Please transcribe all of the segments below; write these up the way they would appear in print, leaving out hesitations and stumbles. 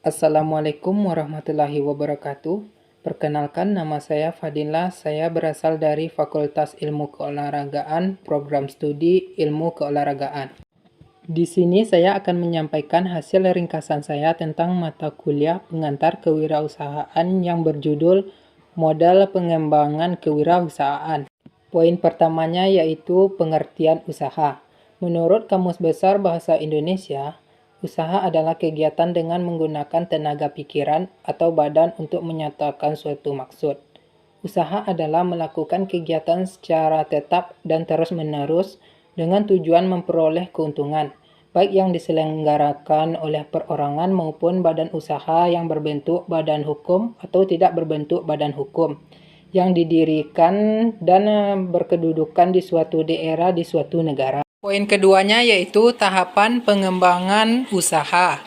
Assalamualaikum warahmatullahi wabarakatuh. Perkenalkan, nama saya Fadila. Saya berasal dari Fakultas Ilmu Keolahragaan, Program Studi Ilmu Keolahragaan. Di sini saya akan menyampaikan hasil ringkasan saya tentang mata kuliah pengantar kewirausahaan yang berjudul Modal Pengembangan Kewirausahaan. Poin pertamanya yaitu pengertian usaha. Menurut Kamus Besar Bahasa Indonesia, usaha adalah kegiatan dengan menggunakan tenaga pikiran atau badan untuk menyatakan suatu maksud. Usaha adalah melakukan kegiatan secara tetap dan terus-menerus dengan tujuan memperoleh keuntungan, baik yang diselenggarakan oleh perorangan maupun badan usaha yang berbentuk badan hukum atau tidak berbentuk badan hukum, yang didirikan dan berkedudukan di suatu daerah di suatu negara. Poin keduanya yaitu tahapan pengembangan usaha.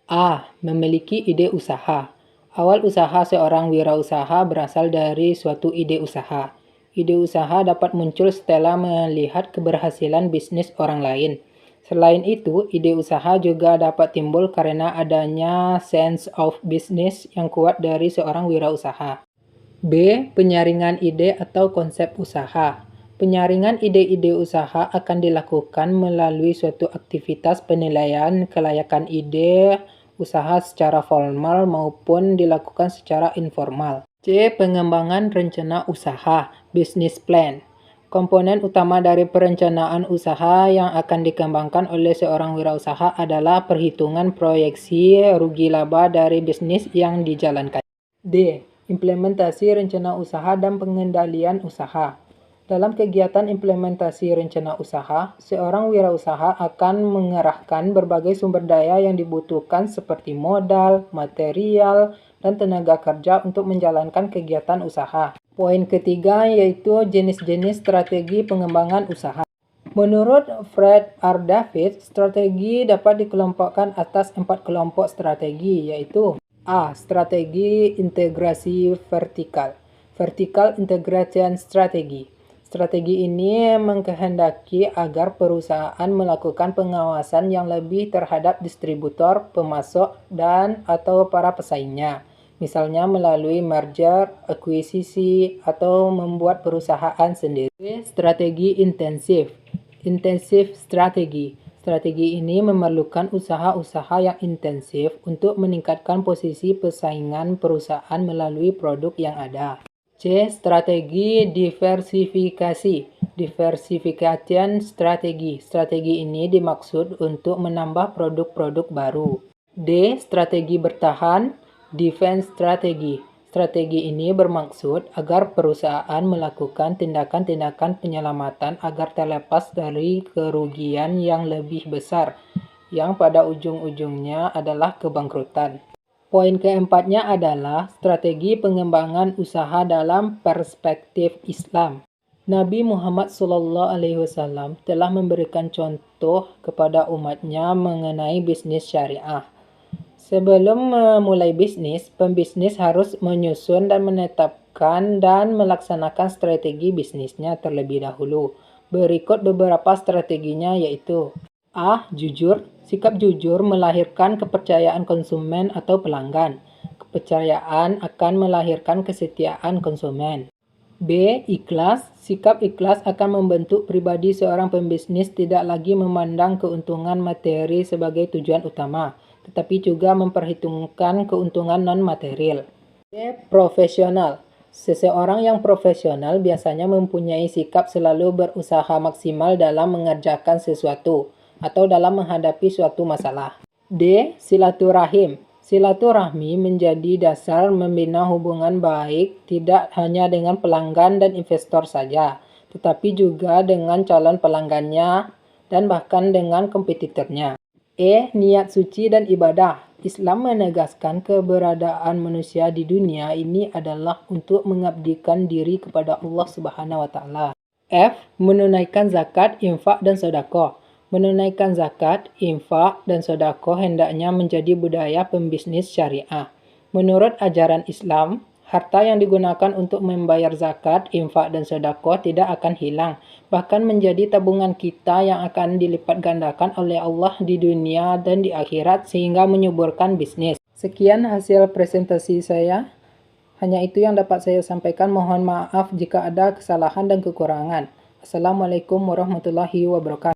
A. Memiliki ide usaha. Awal usaha seorang wirausaha berasal dari suatu ide usaha. Ide usaha dapat muncul setelah melihat keberhasilan bisnis orang lain. Selain itu, ide usaha juga dapat timbul karena adanya sense of business yang kuat dari seorang wirausaha. B. Penyaringan ide atau konsep usaha. Penyaringan ide-ide usaha akan dilakukan melalui suatu aktivitas penilaian kelayakan ide usaha secara formal maupun dilakukan secara informal. C. Pengembangan rencana usaha, business plan. Komponen utama dari perencanaan usaha yang akan dikembangkan oleh seorang wirausaha adalah perhitungan proyeksi rugi laba dari bisnis yang dijalankan. D. Implementasi rencana usaha dan pengendalian usaha. Dalam kegiatan implementasi rencana usaha, seorang wirausaha akan mengerahkan berbagai sumber daya yang dibutuhkan seperti modal, material, dan tenaga kerja untuk menjalankan kegiatan usaha. Poin ketiga yaitu jenis-jenis strategi pengembangan usaha. Menurut Fred R. David, strategi dapat dikelompokkan atas 4 kelompok strategi, yaitu A. Strategi integrasi vertikal. Vertical Integration Strategy. Strategi ini mengkehendaki agar perusahaan melakukan pengawasan yang lebih terhadap distributor, pemasok, dan atau para pesaingnya. Misalnya melalui merger, akuisisi, atau membuat perusahaan sendiri. Strategi intensif. Intensive Strategy. Strategi ini memerlukan usaha-usaha yang intensif untuk meningkatkan posisi persaingan perusahaan melalui produk yang ada. C. Strategi diversifikasi. Diversification Strategy. Strategi ini dimaksud untuk menambah produk-produk baru. D. Strategi bertahan. Defense Strategy. Strategi ini bermaksud agar perusahaan melakukan tindakan-tindakan penyelamatan agar terlepas dari kerugian yang lebih besar, yang pada ujung-ujungnya adalah kebangkrutan. Poin keempatnya adalah strategi pengembangan usaha dalam perspektif Islam. Nabi Muhammad SAW telah memberikan contoh kepada umatnya mengenai bisnis syariah. Sebelum memulai bisnis, pembisnis harus menyusun dan menetapkan dan melaksanakan strategi bisnisnya terlebih dahulu. Berikut beberapa strateginya yaitu A. Jujur. Sikap jujur melahirkan kepercayaan konsumen atau pelanggan. Kepercayaan akan melahirkan kesetiaan konsumen. B. Ikhlas. Sikap ikhlas akan membentuk pribadi seorang pembisnis tidak lagi memandang keuntungan materi sebagai tujuan utama, tetapi juga memperhitungkan keuntungan non-material. C. Profesional. Seseorang yang profesional biasanya mempunyai sikap selalu berusaha maksimal dalam mengerjakan sesuatu atau dalam menghadapi suatu masalah. D. Silaturahim. Silaturahmi menjadi dasar membina hubungan baik tidak hanya dengan pelanggan dan investor saja, tetapi juga dengan calon pelanggannya dan bahkan dengan kompetitornya. E. Niat suci dan ibadah. Islam menegaskan keberadaan manusia di dunia ini adalah untuk mengabdikan diri kepada Allah Subhanahu wa Ta'ala. F. Menunaikan zakat, infak, dan sedekah. Menunaikan zakat, infak, dan sedekah hendaknya menjadi budaya pembisnis syariah. Menurut ajaran Islam, Harta yang digunakan untuk membayar zakat, infak, dan sedekah tidak akan hilang, bahkan menjadi tabungan kita yang akan dilipat gandakan oleh Allah di dunia dan di akhirat sehingga menyuburkan bisnis. Sekian hasil presentasi saya. Hanya itu yang dapat saya sampaikan. Mohon maaf jika ada kesalahan dan kekurangan. Assalamualaikum warahmatullahi wabarakatuh.